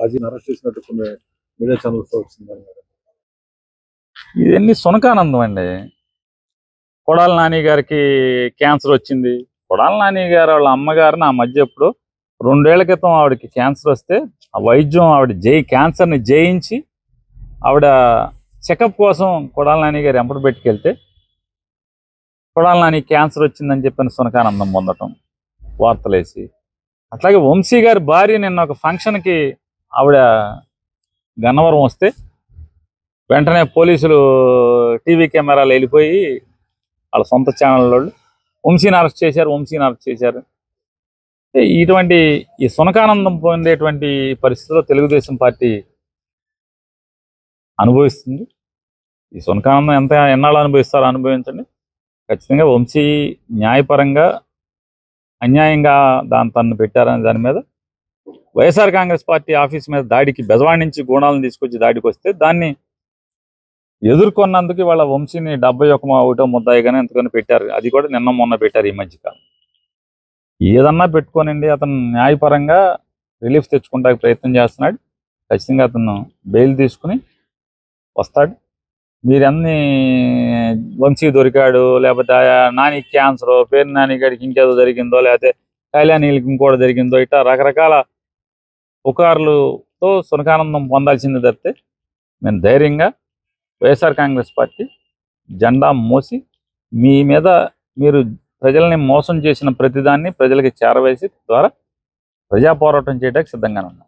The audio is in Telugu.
రాజీని అరెస్ట్ చేసినట్టు కొన్ని మీడియా ఛానల్స్ వచ్చింది. ఇవన్నీ సునకానందం అండి. కొడాల నాని గారికి క్యాన్సర్ వచ్చింది. కొడాల నాని గారు వాళ్ళ అమ్మగారు నా మధ్య ఎప్పుడు 2 ఏళ్ల క్రితం ఆవిడకి క్యాన్సర్ వస్తే ఆ వైద్యం ఆవిడ క్యాన్సర్ని జయించి ఆవిడ చెకప్ కోసం కొడాల నాని గారు ఎంపటి పెట్టుకెళ్తే కొడాల నాని క్యాన్సర్ వచ్చిందని చెప్పిన సునకానందం పొందటం వార్తలేసి. అట్లాగే వంశీ గారి భార్య నిన్న ఒక ఫంక్షన్కి ఆవిడ గన్నవరం వస్తే వెంటనే పోలీసులు టీవీ కెమెరాలు వెళ్ళిపోయి వాళ్ళ సొంత ఛానల్ వాళ్ళు వంశీని అరెస్ట్ చేశారు. ఇటువంటి ఈ సునకానందం పొందేటువంటి పరిస్థితిలో తెలుగుదేశం పార్టీ అనుభవిస్తుంది. ఈ సునకానందం ఎన్నాళ్ళు అనుభవిస్తారో అనుభవించండి. ఖచ్చితంగా వంశీ న్యాయపరంగా అన్యాయంగా తన్ను పెట్టారని దాని మీద వైఎస్ఆర్ కాంగ్రెస్ పార్టీ ఆఫీస్ మీద దాడికి బెజవాడి నుంచి గూణాలను తీసుకొచ్చి దాడికి వస్తే దాన్ని ఎదుర్కొన్నందుకు వాళ్ళ వంశీని 71 ముద్దాయిగానే ఎంతకొని పెట్టారు. అది కూడా నిన్న మొన్న పెట్టారు ఈ మధ్యకాలం. ఏదన్నా పెట్టుకోనండి, అతను న్యాయపరంగా రిలీఫ్ తెచ్చుకుంటానికి ప్రయత్నం చేస్తున్నాడు. ఖచ్చితంగా అతను బెయిల్ తీసుకుని వస్తాడు. మీరన్నీ వంశీ దొరికాడు, లేకపోతే నాని క్యాన్సర్, పేరు నాని గారికి ఇంకేదో జరిగిందో, లేకపోతే కళ్యాణీలకి ఇంకోటి జరిగిందో, ఇట్లా రకరకాల పుకార్లతో సునకానందం పొందాల్సింది తప్పితే మేము ధైర్యంగా వైఎస్ఆర్ కాంగ్రెస్ పార్టీ జెండా మోసి మీ మీద మీరు ప్రజల్ని మోసం చేసిన ప్రతిదాన్ని ప్రజలకి చేరవేసి ద్వారా ప్రజా పోరాటం చేయడానికి సిద్ధంగానే ఉన్నాం.